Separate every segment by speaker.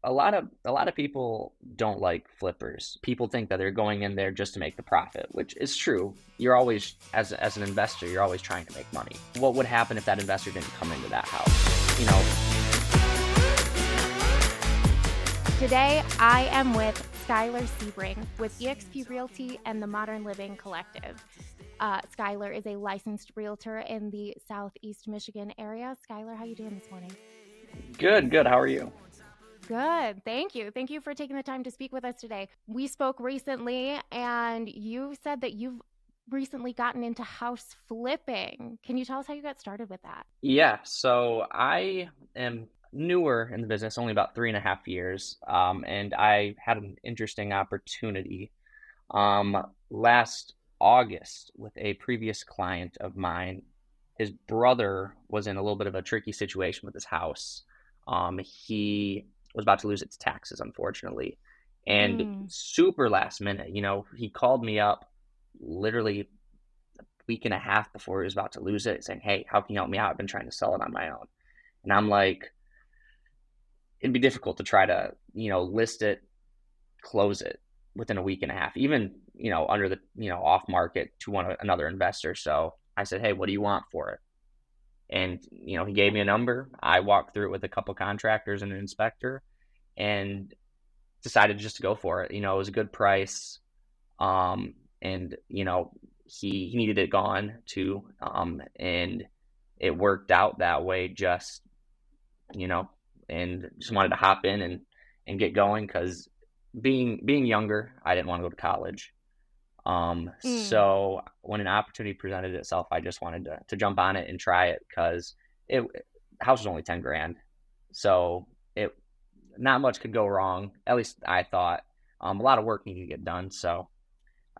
Speaker 1: a lot of people don't like flippers. People think that they're going in there just to make the profit, which is true. You're always, as an investor, you're always trying to make money. What would happen if that investor didn't come into that house?
Speaker 2: Today, I am with Skyler Sebring with eXp Realty and the Modern Living Collective. Skyler is a licensed realtor in the Southeast Michigan area. Skyler, how you doing this morning?
Speaker 1: Good, good. How are you?
Speaker 2: Good. Thank you. Thank you for taking the time to speak with us today. We spoke recently, and you said that you've recently gotten into house flipping. Can you tell us how you got started with that?
Speaker 1: Yeah, so I am newer in the business, only about 3.5 years, and I had an interesting opportunity last August with a previous client of mine. His brother was in a little bit of a tricky situation with his house. He was about to lose its taxes, unfortunately, and
Speaker 2: Mm.
Speaker 1: super last minute, he called me up literally week and a half before he was about to lose it, saying, "Hey, how can you help me out? I've been trying to sell it on my own." And I'm like, it'd be difficult to try to, list it, close it within a week and a half, even, under the, off market to another investor. So I said, "Hey, what do you want for it?" And, he gave me a number. I walked through it with a couple contractors and an inspector and decided just to go for it. It was a good price. And, he needed it gone too. And it worked out that way, just, you know, and just wanted to hop in and get going because being younger, I didn't want to go to college.
Speaker 2: Mm.
Speaker 1: So when an opportunity presented itself, I just wanted to jump on it and try it because it house was only 10 grand. So it not much could go wrong. At least I thought. A lot of work needed to get done, so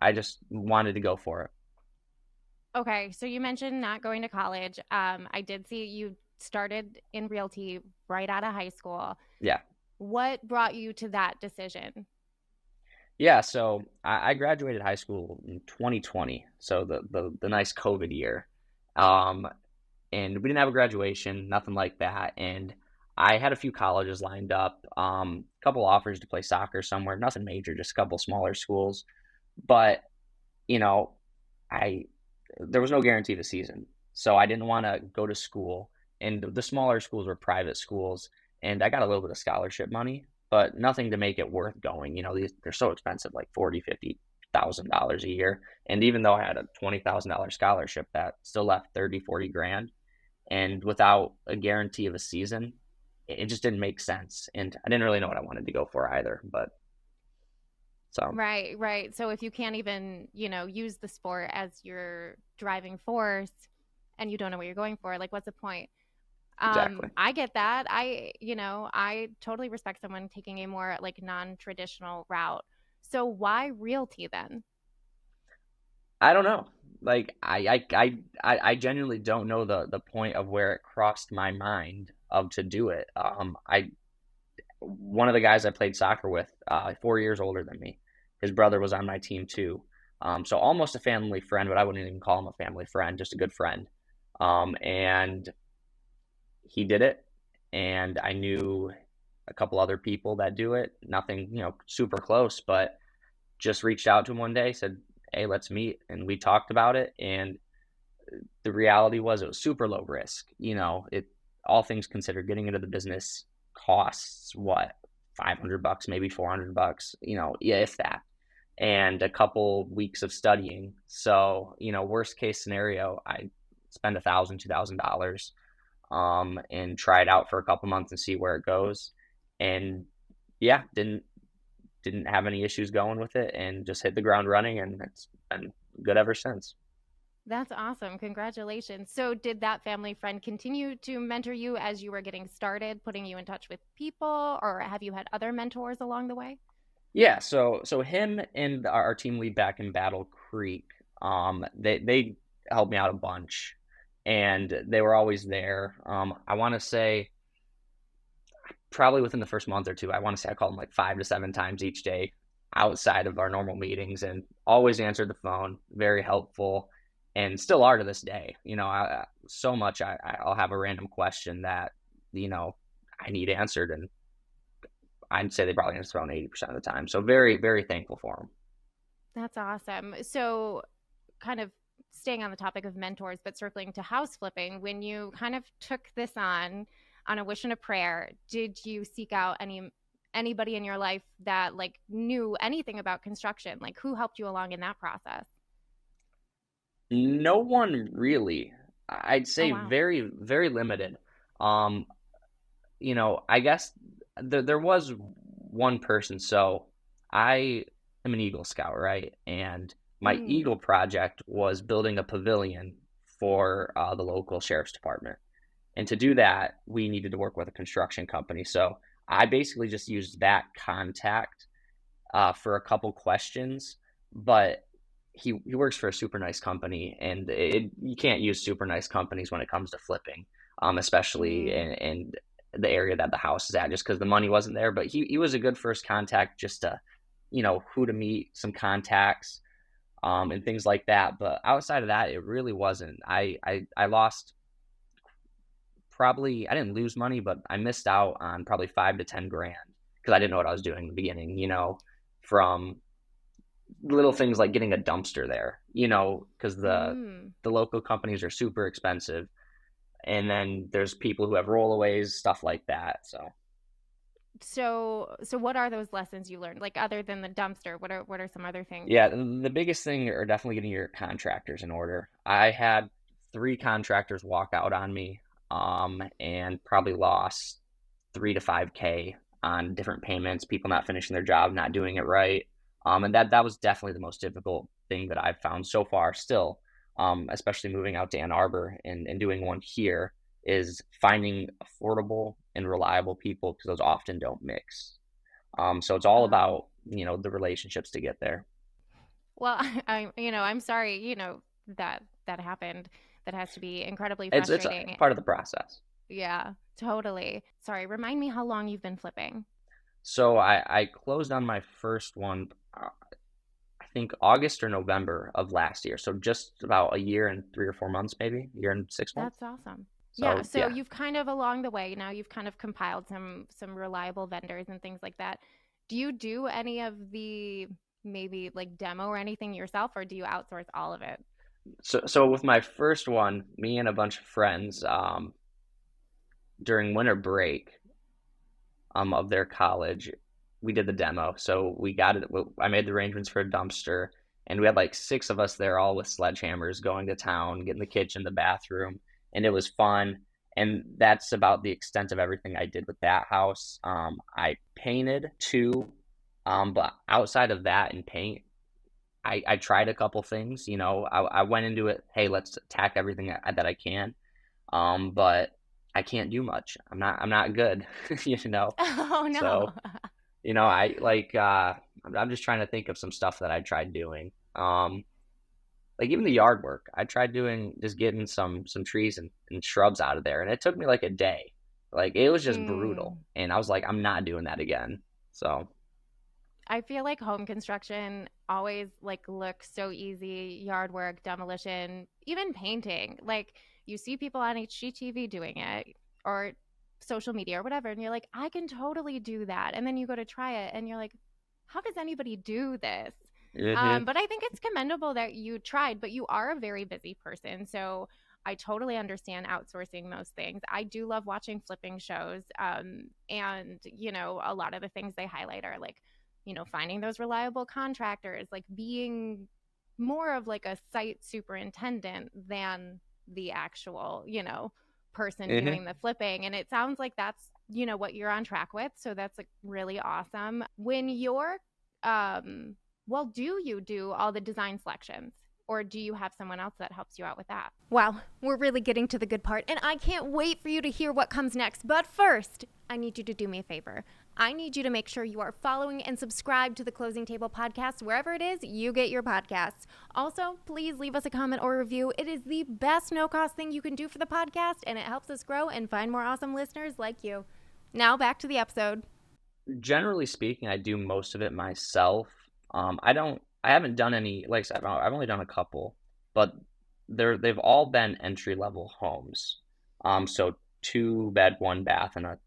Speaker 1: I just wanted to go for it.
Speaker 2: Okay, so you mentioned not going to college. I did see you started in realty right out of high school.
Speaker 1: Yeah.
Speaker 2: What brought you to that decision?
Speaker 1: Yeah, so I graduated high school in 2020, so the nice COVID year. Um, and we didn't have a graduation, nothing like that. And I had a few colleges lined up, a couple offers to play soccer somewhere, nothing major, just a couple smaller schools. But, you know, I there was no guarantee of a season. So I didn't want to go to school. And the smaller schools were private schools. And I got a little bit of scholarship money, but nothing to make it worth going. They're so expensive, like 40, 50,000 dollars a year. And even though I had a $20,000 scholarship, that still left 30, 40 grand. And without a guarantee of a season, it just didn't make sense. And I didn't really know what I wanted to go for either. But so
Speaker 2: Right, right. So if you can't even, use the sport as your driving force and you don't know what you're going for, like what's the point?
Speaker 1: exactly.
Speaker 2: I get that. I totally respect someone taking a more like non-traditional route. So why realty then?
Speaker 1: I don't know. Like I genuinely don't know the point of where it crossed my mind of to do it. I One of the guys I played soccer with, 4 years older than me, his brother was on my team too. So almost a family friend, but I wouldn't even call him a family friend, just a good friend. And he did it, and I knew a couple other people that do it. Nothing, super close, but just reached out to him one day, said, "Hey, let's meet," and we talked about it. And the reality was, it was super low risk. It all things considered, getting into the business costs what, $500, maybe $400. Yeah, if that, and a couple weeks of studying. So worst case scenario, I spend $1,000, $2,000, and try it out for a couple months and see where it goes. And yeah, didn't have any issues going with it, and just hit the ground running, and it's been good ever since.
Speaker 2: That's awesome. Congratulations. So did that family friend continue to mentor you as you were getting started, putting you in touch with people, or have you had other mentors along the way?
Speaker 1: Yeah, so him and our team lead back in Battle Creek, they helped me out a bunch, and they were always there. I want to say probably within the first month or two, I want to say I called them like 5 to 7 times each day outside of our normal meetings, and always answered the phone, very helpful, and still are to this day. So much I'll have a random question that, you know, I need answered, and I'd say they probably answer around 80% of the time. So very, very thankful for them.
Speaker 2: That's awesome. So, kind of staying on the topic of mentors, but circling to house flipping, when you kind of took this on a wish and a prayer, did you seek out anybody in your life that like knew anything about construction? Like who helped you along in that process?
Speaker 1: No one really. I'd
Speaker 2: Oh
Speaker 1: say
Speaker 2: wow.
Speaker 1: very, very limited. Um, I guess there was one person. So I am an Eagle Scout, right? And my
Speaker 2: Mm.
Speaker 1: Eagle project was building a pavilion for the local sheriff's department. And to do that, we needed to work with a construction company. So I basically just used that contact for a couple questions, but he works for a super nice company, and you can't use super nice companies when it comes to flipping, especially
Speaker 2: Mm.
Speaker 1: in the area that the house is at, just because the money wasn't there. But he was a good first contact, just to, who to meet, some contacts, and things like that. But outside of that, it really wasn't. I lost probably I didn't lose money, but I missed out on probably 5 to 10 grand because I didn't know what I was doing in the beginning. From little things like getting a dumpster there, because
Speaker 2: Mm.
Speaker 1: the local companies are super expensive, and then there's people who have rollaways, stuff like that. So
Speaker 2: So what are those lessons you learned? Like other than the dumpster, what are some other things?
Speaker 1: yeah, the biggest thing are definitely getting your contractors in order. I had 3 contractors walk out on me, and probably lost 3 to 5K on different payments, people not finishing their job, not doing it right. And that was definitely the most difficult thing that I've found so far still, especially moving out to Ann Arbor and doing one here, is finding affordable and reliable people because those often don't mix. So it's all
Speaker 2: Uh,
Speaker 1: about, the relationships to get there.
Speaker 2: well, I'm sorry, that that happened. That has to be incredibly
Speaker 1: It's
Speaker 2: frustrating.
Speaker 1: part of the process.
Speaker 2: Yeah, totally. Sorry, remind me how long you've been flipping.
Speaker 1: So I closed on my first one, I think August or November of last year. So just about a year and 3 or 4 months, maybe a year and 6 months.
Speaker 2: That's awesome. Yeah,
Speaker 1: So
Speaker 2: so
Speaker 1: yeah.
Speaker 2: you've kind of along the way now you've kind of compiled some reliable vendors and things like that. Do you do any of the maybe like demo or anything yourself or do you outsource all of it?
Speaker 1: So with my first one, me and a bunch of friends, during winter break, of their college, we did the demo. So we got it. I made the arrangements for a dumpster, and we had like 6 of us there, all with sledgehammers, going to town, getting the kitchen, the bathroom, and it was fun. And that's about the extent of everything I did with that house. I painted too, but outside of that and paint, I tried a couple things. I went into it. Hey, let's attack everything that I can. But I can't do much. I'm not good. you know.
Speaker 2: Oh no.
Speaker 1: So I like I'm just trying to think of some stuff that I tried doing. Like even the yard work, I tried doing just getting some trees and shrubs out of there, and it took me like a day. Like it was just brutal,
Speaker 2: Mm.
Speaker 1: and I was like, I'm not doing that again. So
Speaker 2: I feel like home construction always like looks so easy, yard work, demolition, even painting. Like you see people on HGTV doing it or social media or whatever and you're like, "I can totally do that." And then you go to try it and you're like, "How does anybody do this?"
Speaker 1: hmm
Speaker 2: But I think it's commendable that you tried, but you are a very busy person. So I totally understand outsourcing those things. I do love watching flipping shows. And, a lot of the things they highlight are like, finding those reliable contractors, like being more of like a site superintendent than the actual, person
Speaker 1: hmm
Speaker 2: doing the flipping. And it sounds like that's, what you're on track with. So that's like really awesome. When you're well, do you do all the design selections? Or do you have someone else that helps you out with that? Wow, we're really getting to the good part, and I can't wait for you to hear what comes next. But first, I need you to do me a favor. I need you to make sure you are following and subscribed to the Closing Table podcast wherever it is you get your podcasts. Also, please leave us a comment or review. It is the best no cost thing you can do for the podcast, and it helps us grow and find more awesome listeners like you. Now, back to the episode.
Speaker 1: Generally speaking, I do most of it myself. I haven't done any, like I said, I've only done a couple, but they've all been entry level homes. So 2 bed, 1 bath, and a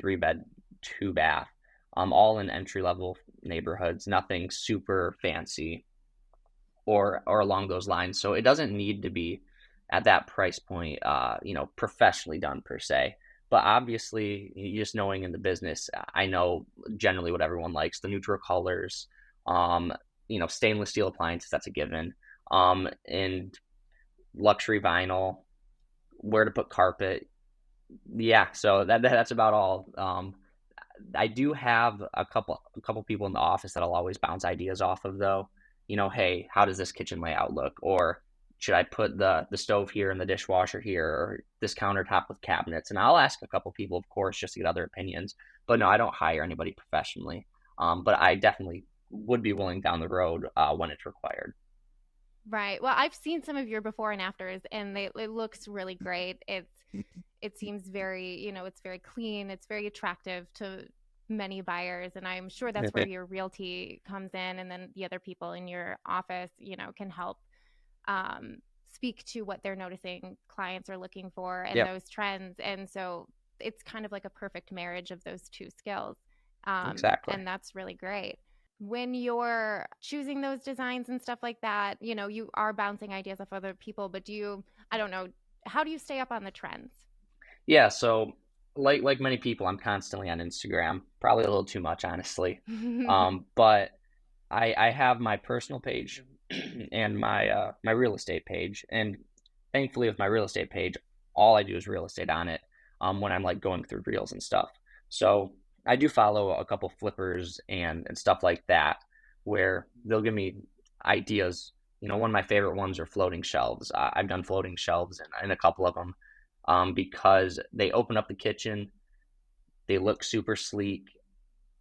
Speaker 1: 3 bed, 2 bath. all in entry level neighborhoods, nothing super fancy or along those lines. So it doesn't need to be at that price point, professionally done per se. But obviously, just knowing in the business, I know generally what everyone likes: the neutral colors, um, stainless steel appliances. That's a given. And luxury vinyl, where to put carpet. Yeah, so that's about all. I do have a couple people in the office that I'll always bounce ideas off of though. Hey, how does this kitchen layout look? Or should I put the stove here and the dishwasher here, or this countertop with cabinets? And I'll ask a couple people, of course, just to get other opinions. But no, I don't hire anybody professionally. But I definitely would be willing down the road when it's required.
Speaker 2: Right. Well, I've seen some of your before and afters, and it looks really great. It seems very, it's very clean. It's very attractive to many buyers, and I'm sure that's where your realty comes in, and then the other people in your office, can help speak to what they're noticing clients are looking for and
Speaker 1: Yep,
Speaker 2: those trends. And so it's kind of like a perfect marriage of those two skills.
Speaker 1: exactly.
Speaker 2: And that's really great. When you're choosing those designs and stuff like that, you are bouncing ideas off other people, but I don't know, how do you stay up on the trends?
Speaker 1: Yeah, so like many people, I'm constantly on Instagram, probably a little too much, honestly. But I have my personal page and my real estate page, and thankfully with my real estate page, all I do is real estate on it. When I'm like going through reels and stuff. So I do follow a couple flippers and stuff like that, where they'll give me ideas. One of my favorite ones are floating shelves. I've done floating shelves in a couple of them, because they open up the kitchen, they look super sleek,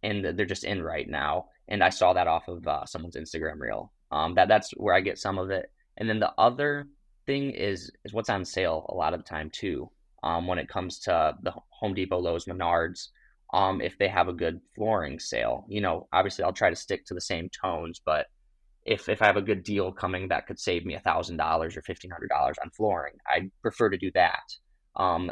Speaker 1: and they're just in right now. And I saw that off of someone's Instagram reel. That's where I get some of it. And then the other thing is what's on sale a lot of the time too. When it comes to the Home Depot, Lowe's, Menards, if they have a good flooring sale, obviously I'll try to stick to the same tones, but if I have a good deal coming that could save me $1,000 or $1,500 on flooring, I prefer to do that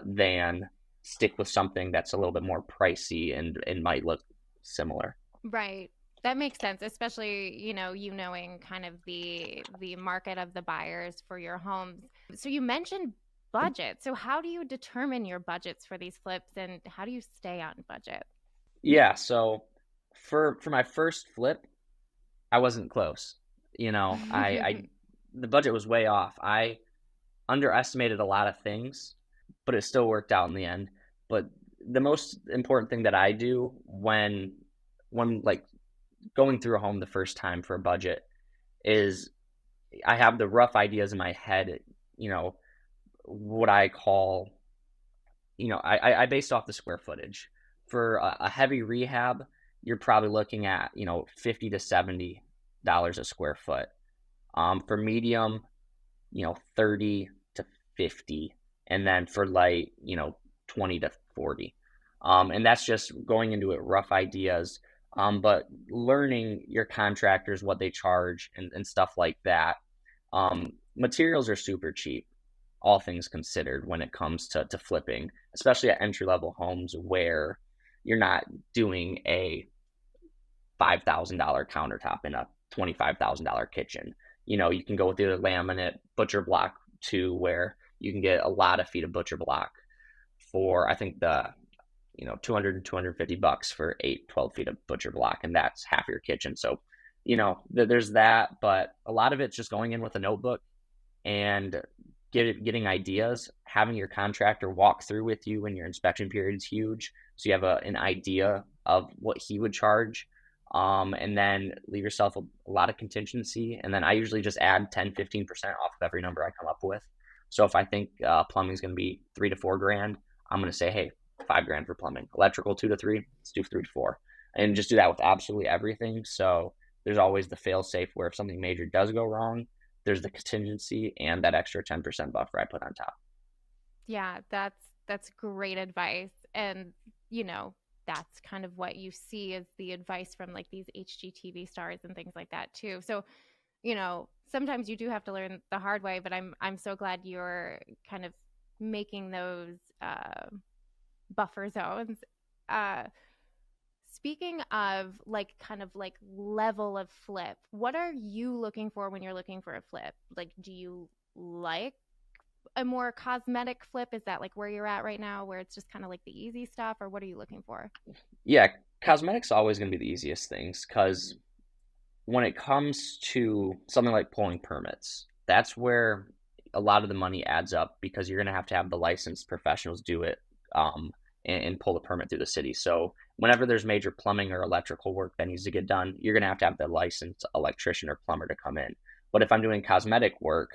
Speaker 1: than stick with something that's a little bit more pricey and might look similar.
Speaker 2: Right. That makes sense, especially, you knowing kind of the market of the buyers for your homes. So you mentioned budget. So how do you determine your budgets for these flips, and how do you stay on budget?
Speaker 1: Yeah, so for my first flip, I wasn't close. I the budget was way off. I underestimated a lot of things, but it still worked out in the end. But the most important thing that I do when like going through a home the first time for a budget is I have the rough ideas in my head, you know, what I call, I based off the square footage. For a heavy rehab, you're probably looking at, 50 to $70 a square foot. For medium, 30 to 50. And then for light, 20 to 40. And that's just going into it rough ideas. But learning your contractors, what they charge and stuff like that. Materials are super cheap, all things considered, when it comes to flipping, especially at entry level homes where you're not doing a $5,000 countertop in a $25,000 kitchen. You can go with either laminate, butcher block too, where you can get a lot of feet of butcher block for, I think, the 200 and 250 bucks for 8, 12 feet of butcher block, and that's half your kitchen. So there's that, but a lot of it's just going in with a notebook and getting ideas. Having your contractor walk through with you when your inspection period is huge, so you have an idea of what he would charge. And then leave yourself a lot of contingency, and then I usually just add 10-15% off of every number I come up with. So if I think plumbing is going to be 3 to 4 grand, I'm going to say, hey, 5 grand for plumbing. Electrical 2 to 3, let's do 3 to 4, and just do that with absolutely everything. So there's always the fail safe where if something major does go wrong, there's the contingency and that extra 10% buffer I put on top.
Speaker 2: Yeah, that's great advice. And, you know, that's kind of what you see as the advice from like these HGTV stars and things like that too. So, sometimes you do have to learn the hard way, but I'm so glad you're kind of making those buffer zones. Uh Speaking of like kind of like level of flip, what are you looking for when you're looking for a flip? Like, do you like a more cosmetic flip? Is that like where you're at right now, where it's just kind of like the easy stuff, or what are you looking for?
Speaker 1: Yeah, cosmetics always going to be the easiest things because when it comes to something like pulling permits, that's where a lot of the money adds up because you're going to have the licensed professionals do it, um, and pull the permit through the city. So whenever there's major plumbing or electrical work that needs to get done, you're going to have the licensed electrician or plumber to come in. But if I'm doing cosmetic work,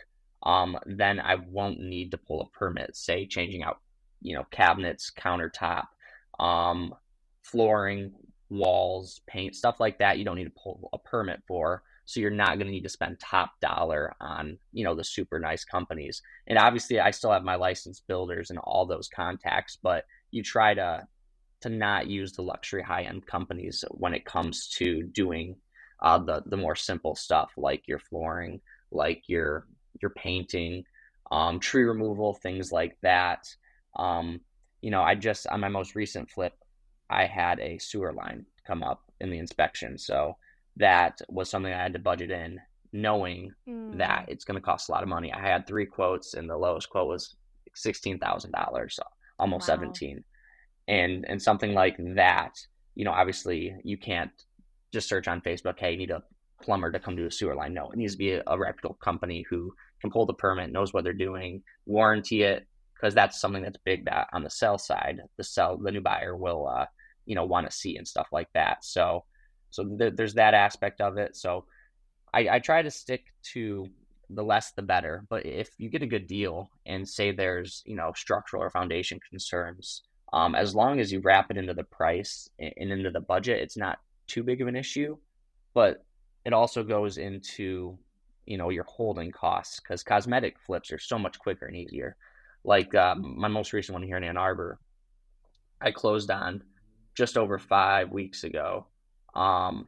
Speaker 1: then I won't need to pull a permit. Say changing out, cabinets, countertop, um, flooring, walls, paint, stuff like that, you don't need to pull a permit for. So you're not going to need to spend top dollar on, the super nice companies. And obviously, I still have my licensed builders and all those contacts, but you try to not use the luxury high end companies when it comes to doing the more simple stuff like your flooring, like your painting, tree removal, things like that. Um, I just on my most recent flip, I had a sewer line come up in the inspection, so that was something I had to budget in, knowing that
Speaker 2: Mm,
Speaker 1: it's going to cost a lot of money. I had three quotes, and the lowest quote was $16,000, so almost
Speaker 2: wow.
Speaker 1: 17, and something like that, obviously you can't just search on Facebook, hey, you need a plumber to come do a sewer line. No, it needs to be a reputable company who can pull the permit, knows what they're doing, warranty it, because that's something that's big that on the sell side, the new buyer will want to see and stuff like that. So there's that aspect of it. So I try to stick to the less the better. But if you get a good deal and say there's structural or foundation concerns, as long as you wrap it into the price and into the budget, it's not too big of an issue. But it also goes into your holding costs because cosmetic flips are so much quicker and easier. Like my most recent one here in Ann Arbor, I closed on just over 5 weeks ago. Um,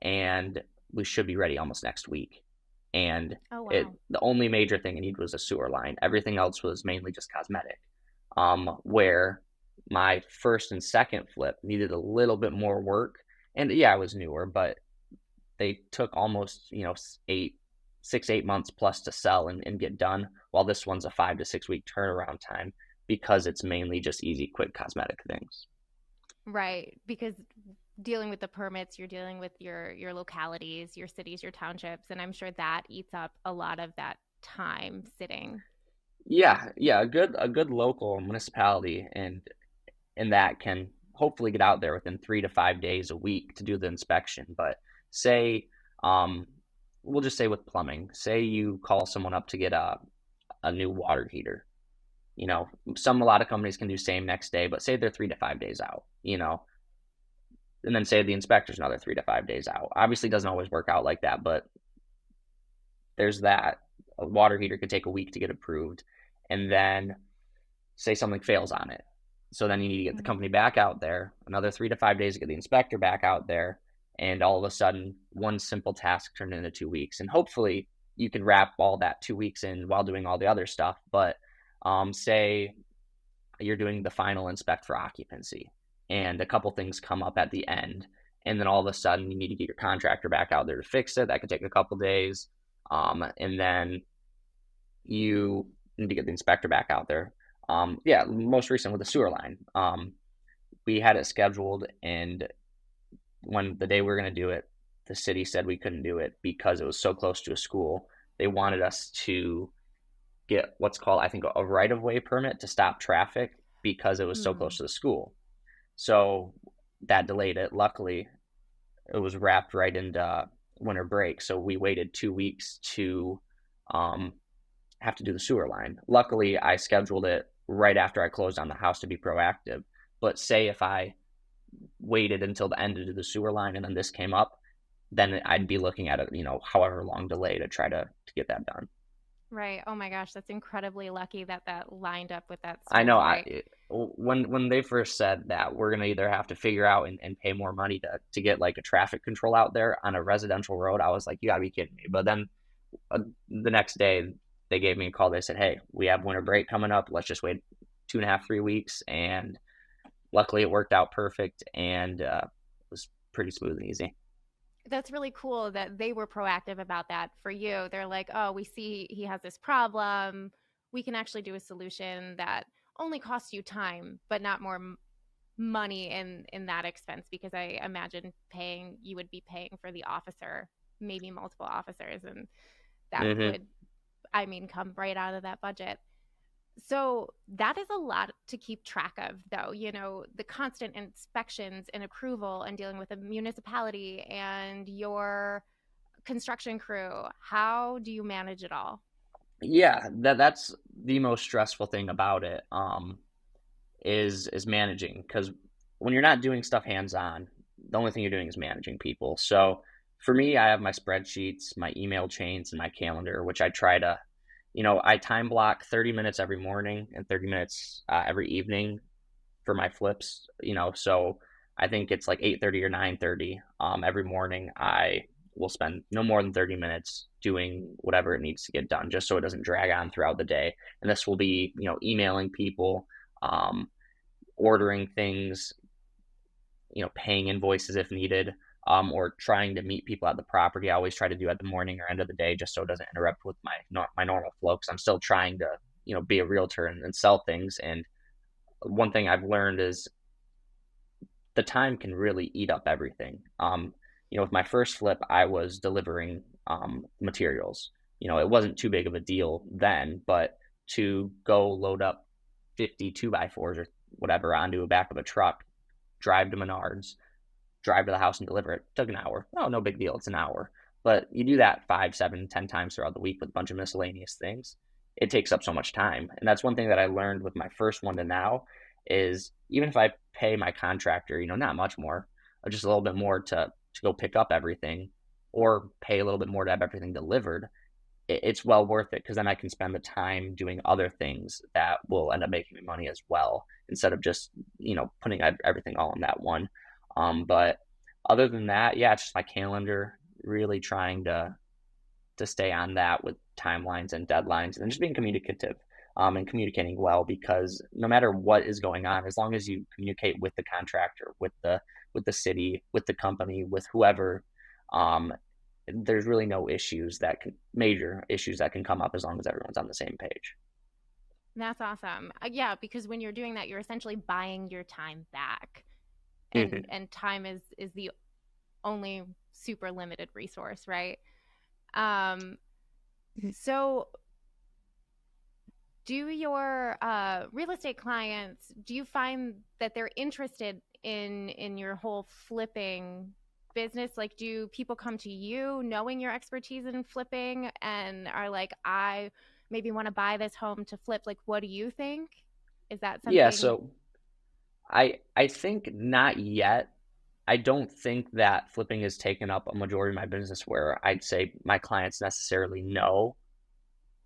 Speaker 1: and we should be ready almost next week. And
Speaker 2: Oh,
Speaker 1: it
Speaker 2: wow.
Speaker 1: the only major thing I need was a sewer line. Everything else was mainly just cosmetic. Where my first and second flip needed a little bit more work, and yeah, I was newer, but they took almost 8 months plus to sell and get done. While this one's a 5 to 6 week turnaround time because it's mainly just easy, quick cosmetic things.
Speaker 2: Right, because dealing with the permits, you're dealing with your localities, your cities, your townships, and I'm sure that eats up a lot of that time sitting.
Speaker 1: Yeah, yeah, a good local municipality and that can hopefully get out there within 3 to 5 days a week to do the inspection. But say, um, we'll just say with plumbing, say you call someone up to get a new water heater. You know, a lot of companies can do same next day, but say they're 3 to 5 days out. And then say the inspector's another 3 to 5 days out. Obviously, it doesn't always work out like that, but there's that. A water heater could take a week to get approved, and then say something fails on it. So then you need to get the
Speaker 2: Mhm.
Speaker 1: company back out there, another 3 to 5 days to get the inspector back out there, and all of a sudden, one simple task turned into 2 weeks. And hopefully, you can wrap all that 2 weeks in while doing all the other stuff. But say you're doing the final inspect for occupancy, and a couple things come up at the end, and then all of a sudden, you need to get your contractor back out there to fix it. That could take a couple days, and then you need to get the inspector back out there. Yeah, most recent with the sewer line. We had it scheduled, and when the day we were going to do it, the city said we couldn't do it because it was so close to a school. They wanted us to get what's called, I think, a right of way permit to stop traffic because it was so close
Speaker 2: Mm.
Speaker 1: to the school. So that delayed it. Luckily, it was wrapped right into winter break, so we waited 2 weeks to um, have to do the sewer line. Luckily, I scheduled it right after I closed on the house to be proactive. But say if I waited until the end to do the sewer line and then this came up, then I'd be looking at a however long delay to try to get that done.
Speaker 2: Right. Oh my gosh, that's incredibly lucky that that lined up with that
Speaker 1: I
Speaker 2: school
Speaker 1: know
Speaker 2: break.
Speaker 1: when they first said that we're gonna either have to figure out and pay more money to get like a traffic control out there on a residential road, I was like, you gotta be kidding me. But then the next day they gave me a call. They said, hey, we have winter break coming up. Let's just wait 2.5, 3 weeks, and luckily it worked out perfect, and it was pretty smooth and easy.
Speaker 2: That's really cool that they were proactive about that for you. They're like, "Oh, we see he has this problem. We can actually do a solution that only costs you time, but not more money in that expense because I imagine paying you would be paying for the officer, maybe multiple officers, and that
Speaker 1: Hmm.
Speaker 2: would, I mean, come right out of that budget." So that is a lot to keep track of, though, the constant inspections and approval and dealing with a municipality and your construction crew. How do you manage it all?
Speaker 1: Yeah, that's the most stressful thing about it. Is managing, because when you're not doing stuff hands on, the only thing you're doing is managing people. So for me, I have my spreadsheets, my email chains, and my calendar, which I try to, I time block 30 minutes every morning and 30 minutes every evening for my flips. So I think it's like 8:30 or 9:30 every morning. I will spend no more than 30 minutes doing whatever it needs to get done, just so it doesn't drag on throughout the day. And this will be, emailing people, um, ordering things, paying invoices if needed, or trying to meet people at the property. I always try to do at the morning or end of the day, just so it doesn't interrupt with my normal flow. Because I'm still trying to, be a realtor and sell things. And one thing I've learned is the time can really eat up everything. With my first flip, I was delivering materials. It wasn't too big of a deal then, but to go load up 52 by fours or whatever onto the back of a truck, drive to Menards, drive to the house and deliver it. Took an hour. Oh, no big deal. It's an hour. But you do that 5, 7, 10 times throughout the week with a bunch of miscellaneous things. It takes up so much time. And that's one thing that I learned with my first one to now is even if I pay my contractor, not much more, just a little bit more to go pick up everything, or pay a little bit more to have everything delivered, it's well worth it, because then I can spend the time doing other things that will end up making me money as well, instead of just putting everything all in that one. But other than that, yeah, it's just my calendar, really trying to stay on that with timelines and deadlines, and just being communicative, and communicating well, because no matter what is going on, as long as you communicate with the contractor, with the city, with the company, with whoever, um, there's really no major issues that can come up, as long as everyone's on the same page.
Speaker 2: That's awesome. Yeah, because when you're doing that, you're essentially buying your time back, and
Speaker 1: Hmm.
Speaker 2: time is the only super limited resource, right? Um, so do your real estate clients, do you find that they're interested in your whole flipping business? Like, do people come to you knowing your expertise in flipping and are like, I maybe want to buy this home to flip? Like, what do you think? Is that
Speaker 1: Yeah,
Speaker 2: something?
Speaker 1: so I think not yet. I don't think that flipping has taken up a majority of my business where I'd say my clients necessarily know.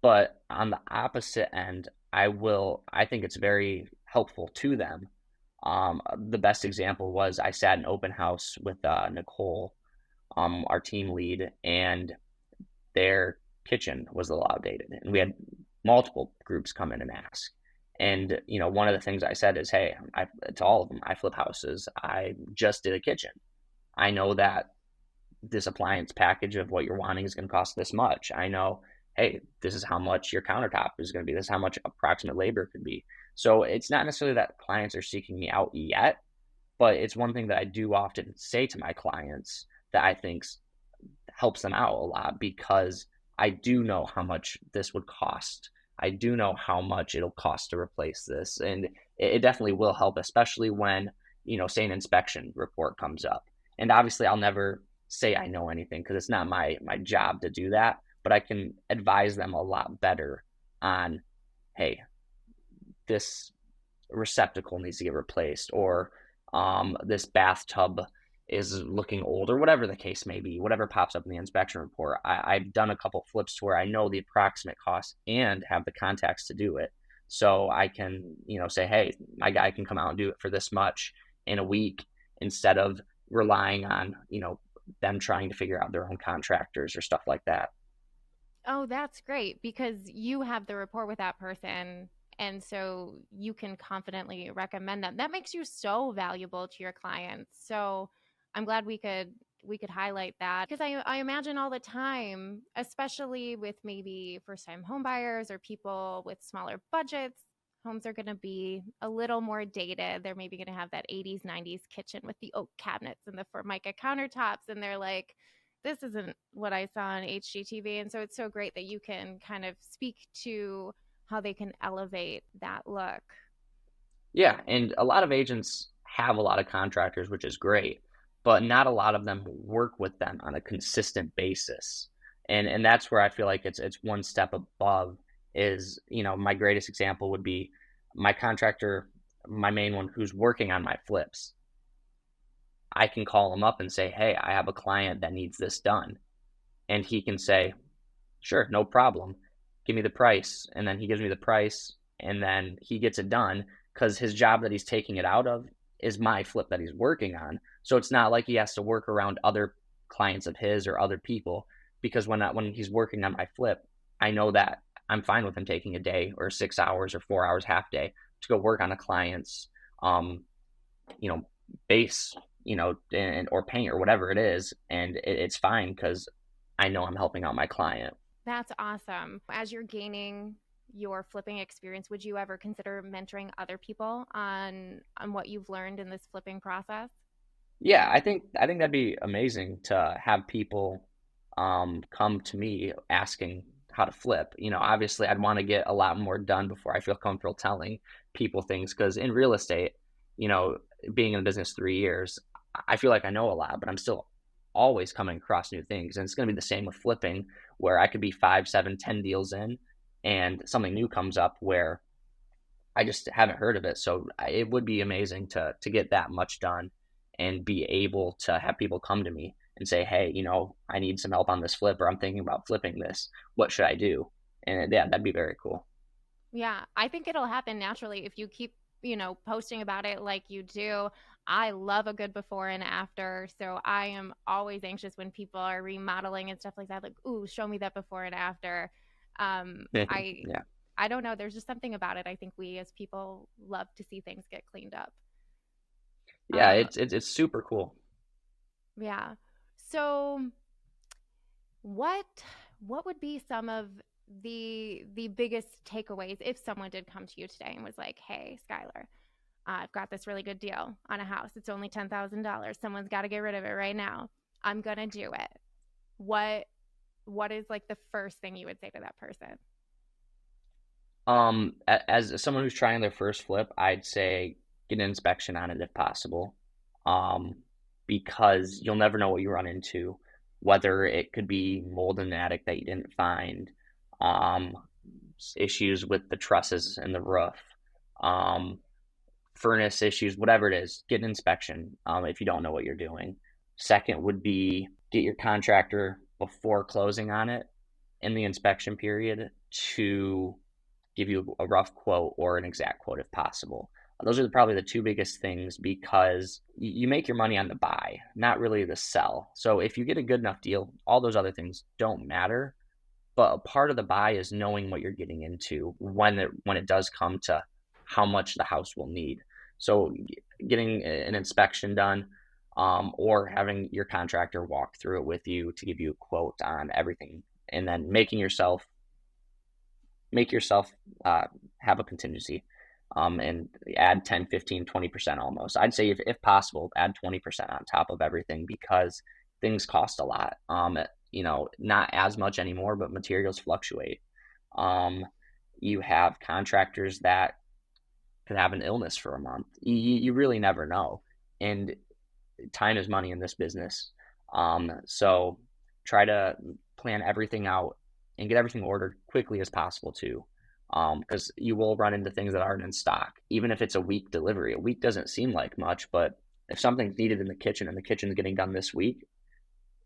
Speaker 1: But on the opposite end, I think it's very helpful to them. The best example was I sat in open house with Nicole, our team lead, and their kitchen was a little outdated. And we had multiple groups come in and ask. And, one of the things I said is, hey, to all of them, I flip houses. I just did a kitchen. I know that this appliance package of what you're wanting is going to cost this much. I know, hey, this is how much your countertop is going to be. This is how much approximate labor could be. So it's not necessarily that clients are seeking me out yet, but it's one thing that I do often say to my clients that I think helps them out a lot, because I do know how much this would cost. I do know how much it'll cost to replace this. And it definitely will help, especially when, say an inspection report comes up. And obviously I'll never say I know anything, because it's not my job to do that, but I can advise them a lot better on, hey, this receptacle needs to get replaced, or this bathtub is looking old, or whatever the case may be, whatever pops up in the inspection report. I've done a couple flips to where I know the approximate cost and have the contacts to do it. So I can, say, hey, my guy can come out and do it for this much in a week, instead of relying on, them trying to figure out their own contractors or stuff like that.
Speaker 2: Oh, that's great because you have the rapport with that person And so you can confidently recommend them. That makes you so valuable to your clients. So I'm glad we could highlight that because I imagine all the time, especially with maybe first time home buyers or people with smaller budgets, homes are going to be a little more dated. They're maybe going to have that 80s, 90s kitchen with the oak cabinets and the Formica countertops. And they're like, this isn't what I saw on HGTV. And so it's so great that you can kind of speak to how they can elevate that look.
Speaker 1: Yeah, and a lot of agents have a lot of contractors, which is great, but not a lot of them work with them on a consistent basis. And that's where I feel like it's one step above is, my greatest example would be my contractor, my main one who's working on my flips. I can call him up and say, "Hey, I have a client that needs this done." And he can say, "Sure, no problem. Give me the price." And then he gives me the price and then he gets it done because his job that he's taking it out of is my flip that he's working on. So it's not like he has to work around other clients of his or other people because when he's working on my flip, I know that I'm fine with him taking a day or 6 hours or 4 hours half day to go work on a client's um, you know, base, and or paint or whatever it is, and it's fine because I know I'm helping out my client.
Speaker 2: That's awesome. As you're gaining your flipping experience, would you ever consider mentoring other people on what you've learned in this flipping process?
Speaker 1: Yeah, I think that'd be amazing to have people come to me asking how to flip. Obviously I'd want to get a lot more done before I feel comfortable telling people things because in real estate, you know, being in the business 3 years, I feel like I know a lot, but I'm still always coming across new things. And it's gonna be the same with flipping, where I could be 5, 7, 10 deals in and something new comes up where I just haven't heard of it. So it would be amazing to get that much done and be able to have people come to me and say, "Hey, I need some help on this flip, or I'm thinking about flipping this. What should I do?" And yeah, that'd be very cool.
Speaker 2: Yeah, I think it'll happen naturally if you keep, posting about it like you do. I love a good before and after. So I am always anxious when people are remodeling and stuff like that. Like, ooh, show me that before and after. Um, I
Speaker 1: Yeah,
Speaker 2: I don't know. There's just something about it. I think we as people love to see things get cleaned up.
Speaker 1: yeah,
Speaker 2: Um,
Speaker 1: it's super cool.
Speaker 2: yeah. So what what would be some of the biggest takeaways if someone did come to you today and was like, "Hey, Skylar, I've got this really good deal on a house. It's only $10,000. Someone's got to get rid of it right now. I'm gonna do it." What what is like the first thing you would say to that person?
Speaker 1: As someone who's trying their first flip, I'd say get an inspection on it if possible. Um, because you'll never know what you run into, whether it could be mold in the attic that you didn't find, um, issues with the trusses and the roof, um, furnace issues, whatever it is, get an inspection, if you don't know what you're doing. Second would be get your contractor before closing on it in the inspection period to give you a rough quote or an exact quote if possible. Those are probably the two biggest things because you make your money on the buy, not really the sell. So if you get a good enough deal, all those other things don't matter. But a part of the buy is knowing what you're getting into when it does come to how much the house will need. So getting an inspection done, or having your contractor walk through it with you to give you a quote on everything, and then make yourself uh, have a contingency, and add 10, 15, 20% almost. I'd say if possible, add 20% on top of everything because things cost a lot. Not as much anymore, but materials fluctuate. Um, you have contractors that could have an illness for a month. You really never know. And time is money in this business. So try to plan everything out and get everything ordered quickly as possible too. Because you will run into things that aren't in stock, even if it's a week delivery. A week doesn't seem like much, but if something's needed in the kitchen and the kitchen's getting done this week,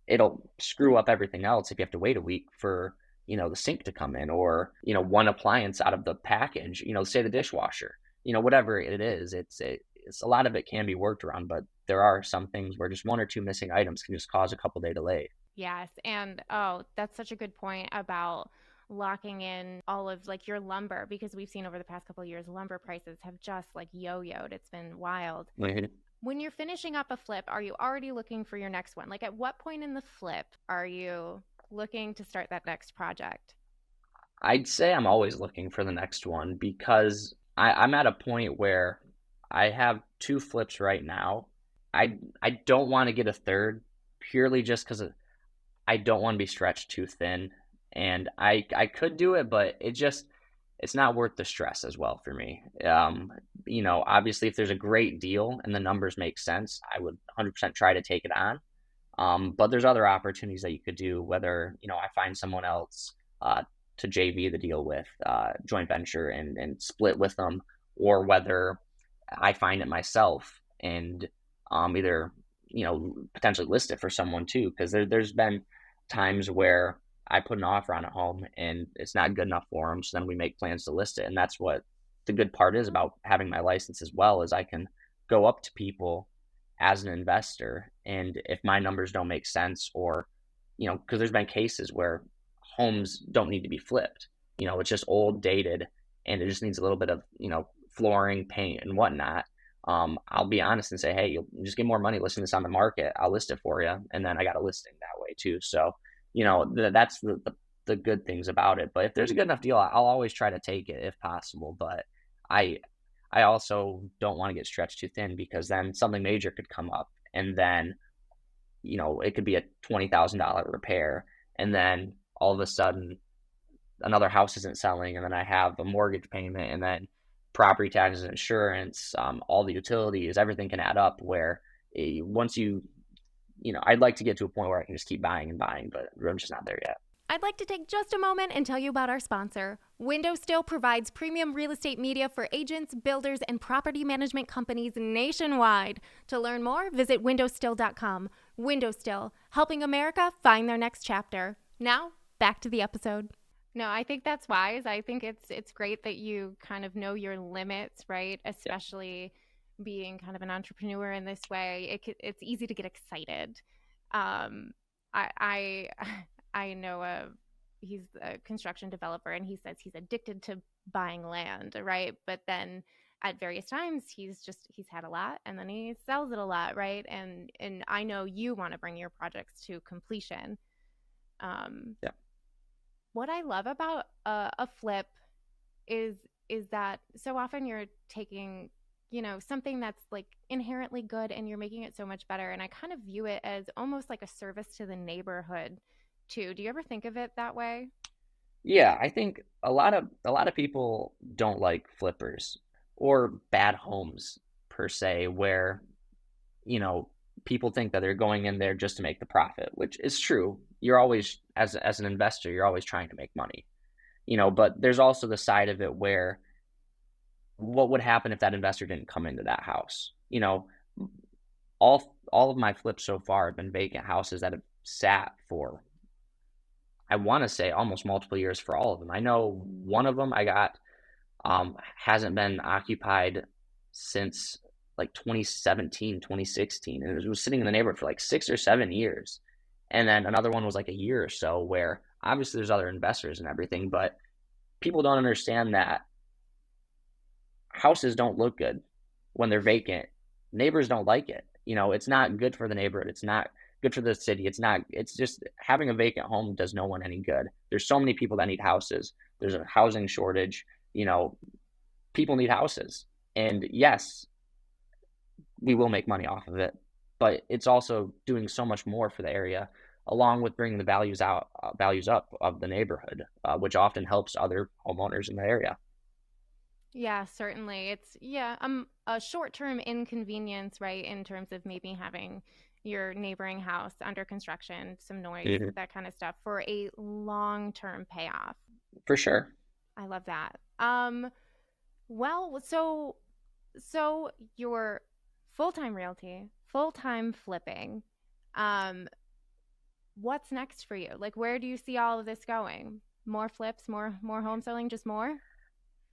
Speaker 1: it'll screw up everything else if you have to wait a week for the sink to come in or one appliance out of the package, say the dishwasher, whatever it is. It's a lot of it can be worked around, but there are some things where just one or two missing items can just cause a couple day delay.
Speaker 2: Yes, and oh, that's such a good point about locking in all of like your lumber, because we've seen over the past couple of years lumber prices have just like yo-yoed. It's been wild.
Speaker 1: Mhm.
Speaker 2: When you're finishing up a flip, are you already looking for your next one? Like at what point in the flip are you looking to start that next project?
Speaker 1: I'd say I'm always looking for the next one because I'm at a point where I have two flips right now. I don't want to get a third purely just because I don't want to be stretched too thin, and I could do it, but it's not worth the stress as well for me. Obviously, if there's a great deal and the numbers make sense, I would 100% try to take it on. But there's other opportunities that you could do, whether I find someone else to JV the deal with, joint venture and split with them, or whether I find it myself and either potentially list it for someone too, because there's been times where I put an offer on a home and it's not good enough for them, so then we make plans to list it, and that's what the good part is about having my license as well, is I can go up to people as an investor, and if my numbers don't make sense, or because there's been cases where homes don't need to be flipped, it's just old, dated, and it just needs a little bit of flooring, paint, and whatnot. I'll be honest and say, hey, you'll just get more money listing this on the market. I'll list it for you, and then I got a listing that way too. So, that's the good things about it. But if there's a good enough deal, I'll always try to take it if possible. But I I also don't want to get stretched too thin, because then something major could come up, and then it could be a $20,000 repair, and then all of a sudden another house isn't selling, and then I have a mortgage payment, and then property taxes, insurance, all the utilities, everything can add up. Where once I'd like to get to a point where I can just keep buying and buying, but I'm just not there yet.
Speaker 2: I'd like to take just a moment and tell you about our sponsor. Windowstill provides premium real estate media for agents, builders, and property management companies nationwide. To learn more, visit windowstill.com. Windowstill, helping America find their next chapter. Now, back to the episode. No, I think that's wise. I think it's great that you kind of know your limits, right?
Speaker 1: Yeah.
Speaker 2: Especially being kind of an entrepreneur in this way. It's easy to get excited. Um, I I know he's a construction developer, and he says he's addicted to buying land, right? But then at various times he's had a lot, and then he sells it a lot, right? And I know you want to bring your projects to completion. Um,
Speaker 1: Yeah.
Speaker 2: what I love about a flip is is that so often you're taking something that's like inherently good and you're making it so much better, and I kind of view it as almost like a service to the neighborhood too. Do you ever think of it that way?
Speaker 1: Yeah, I think a lot of people don't like flippers or bad homes per se, where you know people think that they're going in there just to make the profit, which is true. You're always, as an investor, you're always trying to make money. But there's also the side of it where what would happen if that investor didn't come into that house? All of my flips so far have been vacant houses that have sat for, I want to say, almost multiple years for all of them. I know one of them I got hasn't been occupied since like 2017, 2016, and it was sitting in the neighborhood for like 6 or 7 years. And then another one was like a year or so, where obviously there's other investors and everything, but people don't understand that houses don't look good when they're vacant. Neighbors don't like it. It's not good for the neighborhood. It's not good for the city. It's just having a vacant home does no one any good. There's so many people that need houses. There's a housing shortage. You know, People need houses. And yes, we will make money off of it, but it's also doing so much more for the area, along with bringing the values up of the neighborhood, which often helps other homeowners in the area.
Speaker 2: Yeah, certainly. It's a short-term inconvenience, right, in terms of maybe having your neighboring house under construction, some noise,
Speaker 1: Mhm.
Speaker 2: that kind of stuff, for a long-term payoff.
Speaker 1: For sure.
Speaker 2: I love that. Well, so your full-time realty, full-time flipping. Um, what's next for you? Like, where do you see all of this going? More flips, more home selling, just more?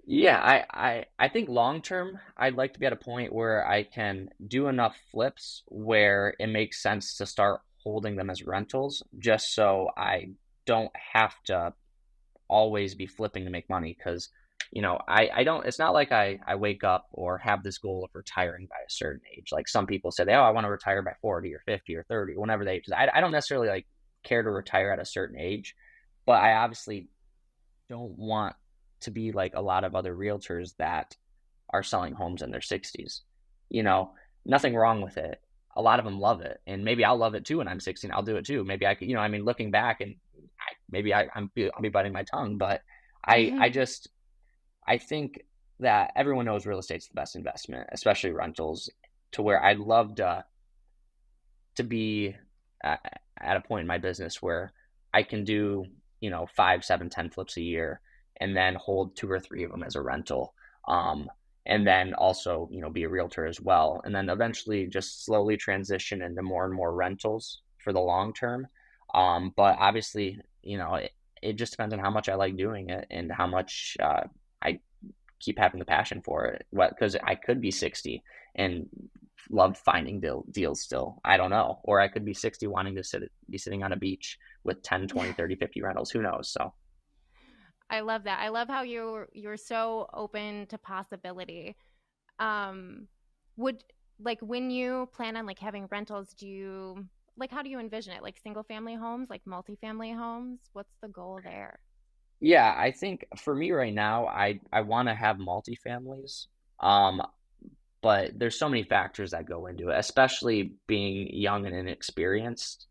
Speaker 1: Yeah, I think long term, I'd like to be at a point where I can do enough flips where it makes sense to start holding them as rentals, just so I don't have to always be flipping to make money because, I don't, it's not like I wake up or have this goal of retiring by a certain age. Like some people say, oh, I want to retire by 40 or 50 or 30, whenever they age. I don't necessarily like care to retire at a certain age, but I obviously don't want to be like a lot of other realtors that are selling homes in their 60s. You know, nothing wrong with it. A lot of them love it, and maybe I'll love it too when I'm 60 and I'll do it too. Maybe I could, I mean, looking back and I'll be biting my tongue, but I just I think that everyone knows real estate's the best investment, especially rentals, to where I'd love to be at a point in my business where I can do, 5, 7, 10 flips a year and then hold two or three of them as a rental. Um, and then also, be a realtor as well. And then eventually just slowly transition into more and more rentals for the long term. But obviously, it just depends on how much I like doing it and how much I keep having the passion for it. What, because I could be 60 and love finding deals still. I don't know. Or I could be 60 wanting to be sitting on a beach with 10, 20, 30, 50 rentals. Who knows? So,
Speaker 2: I love that. I love how you're so open to possibility. Um, would like when you plan on like having rentals, do you like how do you envision it? Like single family homes, like multifamily homes? What's the goal there?
Speaker 1: yeah, I think for me right now, I want to have multifamilies. Um, but there's so many factors that go into it, especially being young and inexperienced.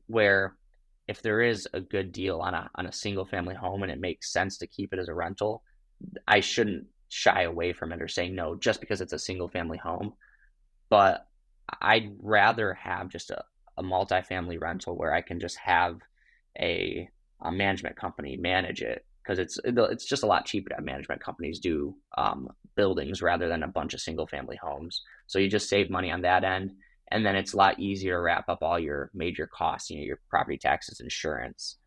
Speaker 1: Where if there is a good deal on a single family home and it makes sense to keep it as a rental, I shouldn't shy away from it or say no just because it's a single family home. But I'd rather have just a multifamily rental where I can just have a, a management company manage it because it's just a lot cheaper to have management companies do buildings rather than a bunch of single family homes. So you just save money on that end, and then it's a lot easier to wrap up all your major costs. Your property taxes, insurance,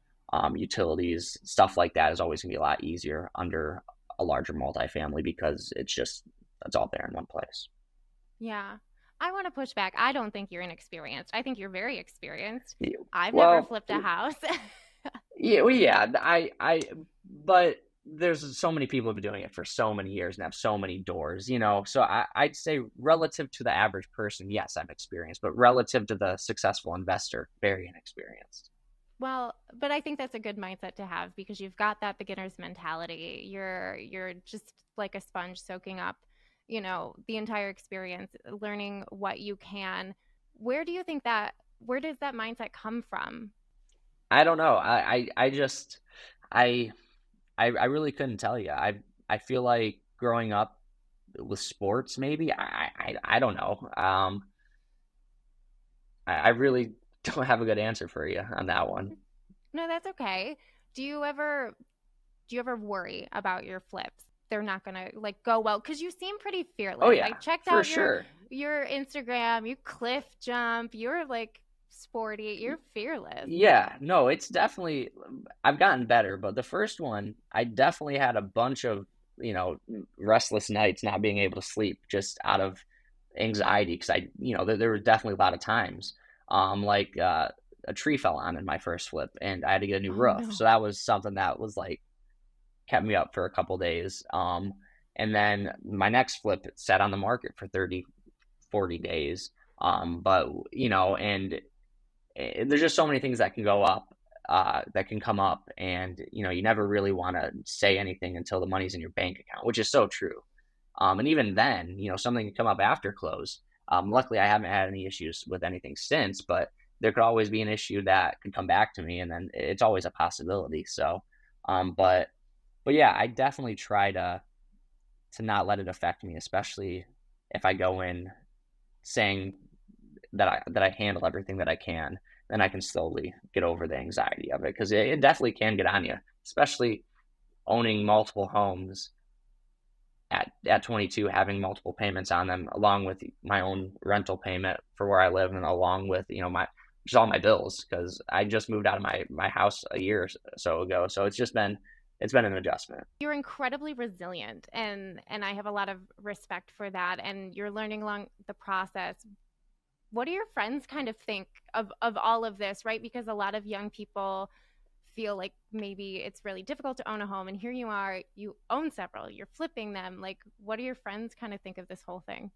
Speaker 1: utilities, stuff like that is always going to be a lot easier under a larger multifamily because it's all there in one place.
Speaker 2: Yeah. I want to push back. I don't think you're inexperienced. I think you're very experienced.
Speaker 1: Yeah,
Speaker 2: I've never
Speaker 1: well,
Speaker 2: flipped a house.
Speaker 1: yeah, well, yeah. But there's so many people who've been doing it for so many years and have so many doors, So I'd say relative to the average person, yes, I'm experienced, but relative to the successful investor, very inexperienced.
Speaker 2: Well, but I think that's a good mindset to have because you've got that beginner's mentality. You're just like a sponge soaking up, the entire experience, learning what you can. Where do you think that where does that mindset come from?
Speaker 1: I don't know. I just, I, I really couldn't tell you. I feel like growing up with sports, maybe. I don't know. I really don't have a good answer for you on that one.
Speaker 2: No, that's okay. Do you ever do you ever worry about your flips? They're not gonna like go well because you seem pretty
Speaker 1: Oh
Speaker 2: fearless. I
Speaker 1: yeah,
Speaker 2: checked
Speaker 1: for
Speaker 2: out
Speaker 1: sure.
Speaker 2: your Instagram. You cliff jump. You're like sporty. You're fearless.
Speaker 1: Yeah, no, it's definitely I've gotten better, but the first one, I definitely had a bunch of, restless nights not being able to sleep just out of anxiety because there were definitely a lot of times like a tree fell on in my first flip and I had to get a new
Speaker 2: Oh
Speaker 1: roof.
Speaker 2: no.
Speaker 1: So that was something that was like kept me up for a couple days. And then my next flip it sat on the market for 30, 40 days. But and there's just so many things that can go up, that can come up, and you never really want to say anything until the money's in your bank account, which is so true. And even then, something can come up after close. Luckily, I haven't had any issues with anything since, but there could always be an issue that could come back to me, and then it's always a possibility. So, but yeah, I definitely try to not let it affect me, especially if I go in saying that I handle everything that I can, then I can slowly get over the anxiety of it because it definitely can get on you, especially owning multiple homes at 22, having multiple payments on them, along with my own rental payment for where I live, and along with my just all my bills because I just moved out of my house a year or so ago, so it's been an adjustment.
Speaker 2: You're incredibly resilient and I have a lot of respect for that and you're learning along the process. What do your friends kind of think of all of this, right? Because a lot of young people feel like maybe it's really difficult to own a home, and here you are, you own several, you're flipping them. Like, what do your friends kind of think of this whole thing?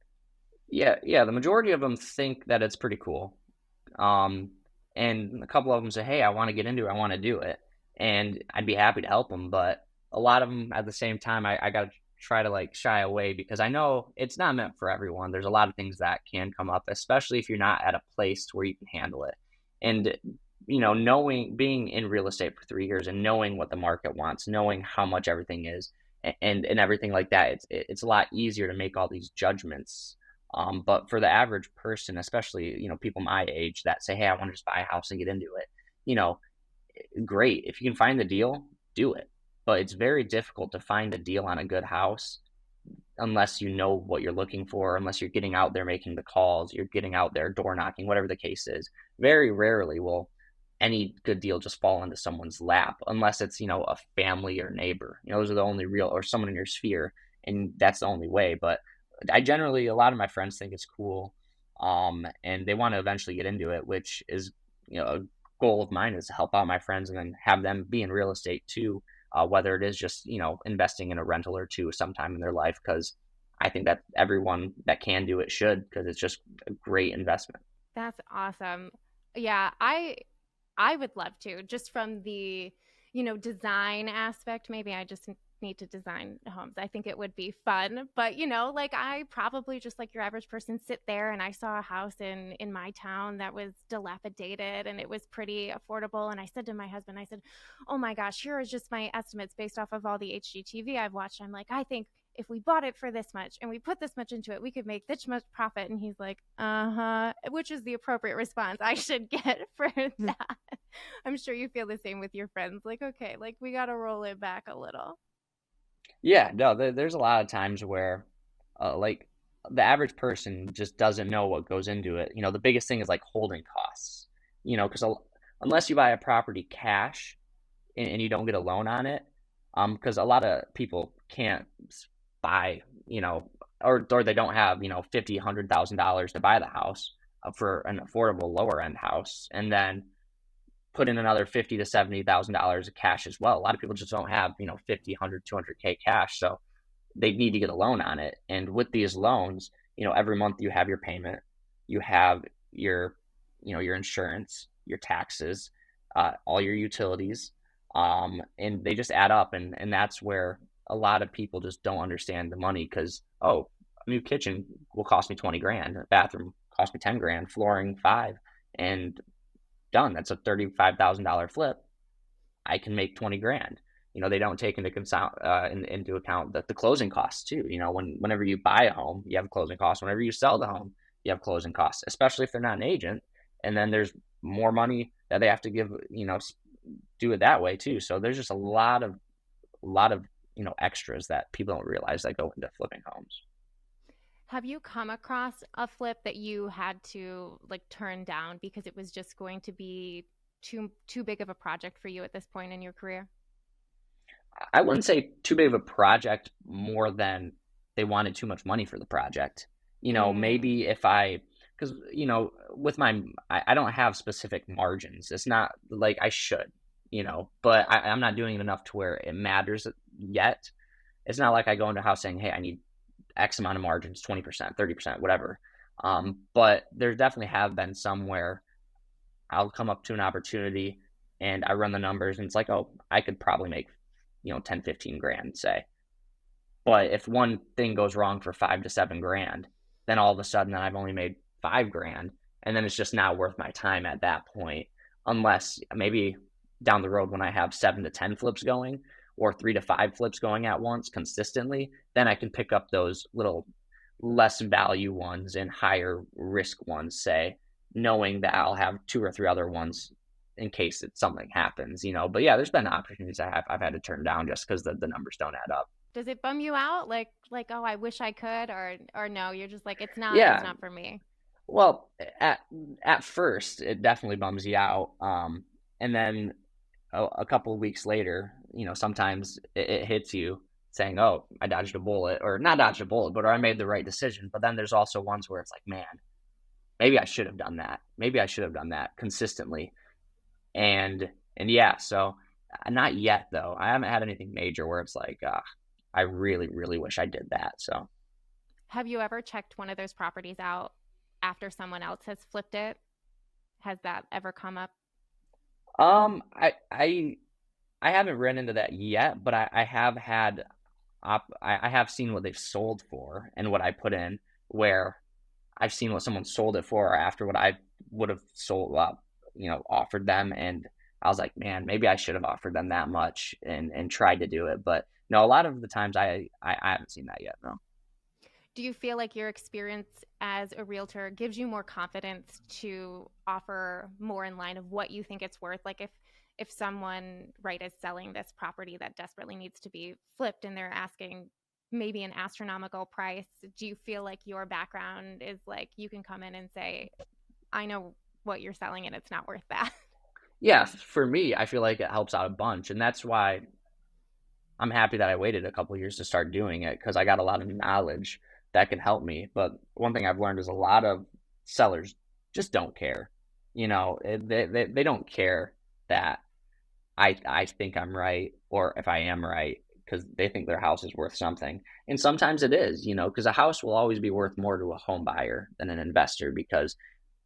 Speaker 1: Yeah, yeah. The majority of them think that it's pretty cool. Um, and a couple of them say, "Hey, I want to get into it. I want to do it," and I'd be happy to help them. But a lot of them, at the same time, I got to try to like shy away because I know it's not meant for everyone. There's a lot of things that can come up, especially if you're not at a place where you can handle it. And knowing being in real estate for 3 years and knowing what the market wants, knowing how much everything is, and everything like that, it's a lot easier to make all these judgments. But for the average person, especially, people my age that say, "Hey, I want to just buy a house and get into it," you know, great. If you can find the deal, do it. But it's very difficult to find a deal on a good house unless you know what you're looking for, unless you're getting out there making the calls, you're getting out there door knocking, whatever the case is. Very rarely will any good deal just fall into someone's lap unless it's, a family or neighbor. Those are the only real, or someone in your sphere, and that's the only way. But I generally, a lot of my friends think it's cool, and they want to eventually get into it, which is, a goal of mine is to help out my friends and then have them be in real estate too, whether it is just investing in a rental or two sometime in their life, because I think that everyone that can do it should, because it's just a great investment.
Speaker 2: That's awesome. Yeah, I would love to, just from the, design aspect. Maybe I just need to design homes. I think it would be fun. But, like I probably just like your average person sit there and I saw a house in my town that was dilapidated and it was pretty affordable. And I said to my husband, I said, "Oh my gosh, here is just my estimates based off of all the HGTV I've watched." I'm like, "I think if we bought it for this much and we put this much into it, we could make this much profit." And he's like, "Uh-huh," which is the appropriate response I should get for that. I'm sure you feel the same with your friends. Like, okay, like we got to roll it back a little.
Speaker 1: Yeah, no, there's a lot of times where, like, the average person just doesn't know what goes into it. The biggest thing is like holding costs. Because unless you buy a property cash and you don't get a loan on it, because a lot of people can't buy, or they don't have, 50, $100,000 to buy the house, for an affordable lower end house, and then put in another 50 to $70,000 of cash as well. A lot of people just don't have, 50, 100, 200K cash. So they need to get a loan on it. And with these loans, every month you have your payment, you have your, your insurance, your taxes, all your utilities, and they just add up. And that's where a lot of people just don't understand the money because, oh, a new kitchen will cost me 20 grand, a bathroom cost me 10 grand, flooring five, and done. That's a $35,000 flip. I can make 20 grand. They don't take into account the closing costs too. Whenever you buy a home, you have closing costs. Whenever you sell the home, you have closing costs, especially if they're not an agent. And then there's more money that they have to give, do it that way too. So there's just a lot of extras that people don't realize that go into flipping homes.
Speaker 2: Have you come across a flip that you had to like turn down because it was just going to be too big of a project for you at this point in your career?
Speaker 1: I wouldn't say too big of a project more than they wanted too much money for the project.
Speaker 2: Mm.
Speaker 1: Maybe if because, with I don't have specific margins. It's not like I should, but I'm not doing it enough to where it matters yet. It's not like I go into a house saying, "Hey, I need X amount of margins, 20%, 30%, whatever." But there definitely have been some where I'll come up to an opportunity and I run the numbers and it's like, oh, I could probably make, 10, 15 grand, say. But if one thing goes wrong for 5 to 7 grand, then all of a sudden I've only made 5 grand. And then it's just not worth my time at that point, unless maybe down the road when I have 7 to 10 flips going or 3 to 5 flips going at once consistently, then I can pick up those little less value ones and higher risk ones, say, knowing that I'll have two or three other ones in case something happens. But yeah, there's been opportunities I've had to turn down just because the numbers don't add up.
Speaker 2: Does it bum you out? Like, oh, I wish I could, or no, you're just like, it's
Speaker 1: Yeah,
Speaker 2: not for me.
Speaker 1: well, at first it definitely bums you out, and then a couple of weeks later, sometimes it hits you saying, "Oh, I dodged a bullet," or not dodged a bullet, but or I made the right decision. But then there's also ones where it's like, man, maybe I should have done that. Maybe I should have done that consistently. And yeah, so Not yet though. I haven't had anything major where it's like, I really, really wish I did that. So,
Speaker 2: Have you ever checked one of those properties out after someone else has flipped it? Has that ever come up?
Speaker 1: um, I I I haven't run into that yet, but I have had I have seen what they've sold for and what I put in, where I've seen what someone sold it for after what I would have sold offered them, and I was like, man, maybe I should have offered them that much and tried to do it. But no, a lot of the times I haven't seen that yet. No.
Speaker 2: Do you feel like your experience as a realtor gives you more confidence to offer more in line of what you think it's worth? Like if someone, right, is selling this property that desperately needs to be flipped and they're asking maybe an astronomical price, do you feel like your background is like you can come in and say, I know what you're selling and it's not worth that?
Speaker 1: Yeah, for me, I feel like it helps out a bunch, and that's why I'm happy that I waited a couple years to start doing it because I got a lot of knowledge that can help me. But one thing I've learned is a lot of sellers just don't care. They don't care that I think I'm right or if I am right because they think their house is worth something. And sometimes it is, because a house will always be worth more to a home buyer than an investor because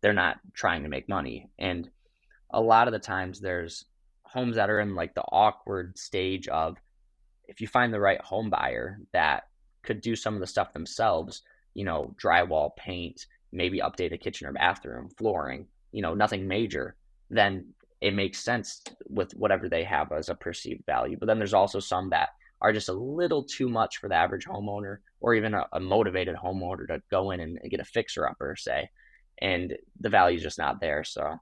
Speaker 1: they're not trying to make money. And a lot of the times there's homes that are in like the awkward stage of if you find the right home buyer that could do some of the stuff themselves, drywall, paint, maybe update a kitchen or bathroom, flooring, nothing major, then it makes sense with whatever they have as a perceived value. But then there's also some that are just a little too much for the average homeowner or even a motivated homeowner to go in and get a fixer upper, say, and the value is just not there. So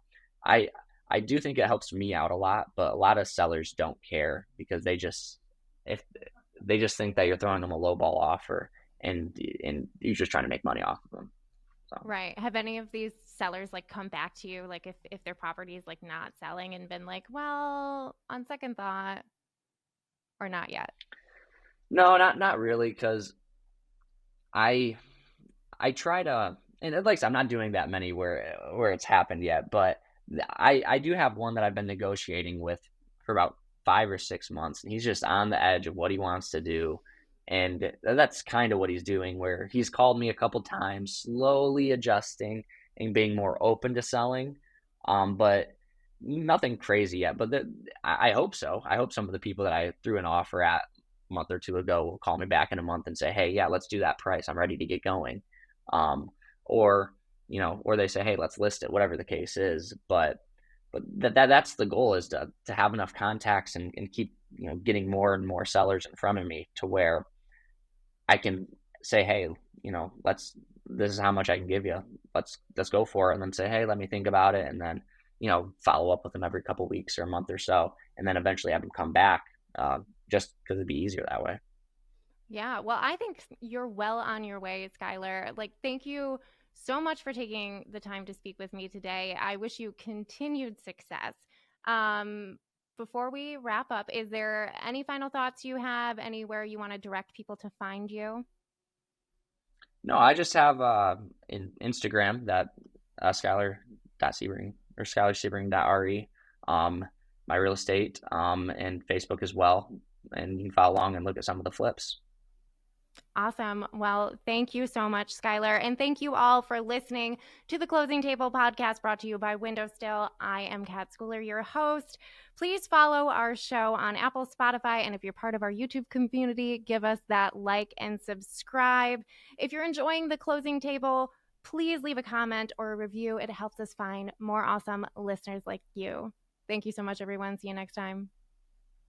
Speaker 1: I I do think it helps me out a lot, but a lot of sellers don't care because if they just think that you're throwing them a low ball offer and you're just trying to make money off of them. So
Speaker 2: Right. Have any of these sellers like come back to you like if their property is like not selling and been like, "Well, on second thought," or not yet?
Speaker 1: no, not really, because I I try to, and like I said, I'm not doing that many where it's happened yet, but I do have one that I've been negotiating with for about 5 or 6 months, and he's just on the edge of what he wants to do, and that's kind of what he's doing. Where he's called me a couple times, slowly adjusting and being more open to selling, but nothing crazy yet. But I hope so. I hope some of the people that I threw an offer at a month or two ago will call me back in a month and say, "Hey, yeah, let's do that price. I'm ready to get going." um, or or they say, "Hey, let's list it," whatever the case is. But that's the goal is to have enough contacts and keep getting more and more sellers in front of me to where I can say, "Hey, let's this is how much I can give you. Let's go for it," and then say, "Hey, let me think about it," and then follow up with them every couple weeks or a month or so, and then eventually have them come back. Just because it'd be easier that way.
Speaker 2: Yeah, well, I think you're well on your way, Skylar. Like, thank you so much for taking the time to speak with me today. I wish you continued success. Um, Before we wrap up, is there any final thoughts you have? Anywhere you want to direct people to find you?
Speaker 1: No, I just have in Instagram that Skyler.Sebring or SkylerSebring.re, um, my real estate, and Facebook as well. And you can follow along and look at some of the flips.
Speaker 2: Awesome. Well, thank you so much, Skylar. And thank you all for listening to the Closing Table podcast brought to you by Window Still. I am Kat Schooler, your host. Please follow our show on Apple, Spotify, and if you're part of our YouTube community, give us that like and subscribe. If you're enjoying the Closing Table, please leave a comment or a review. It helps us find more awesome listeners like you. Thank you so much, everyone. See you next time.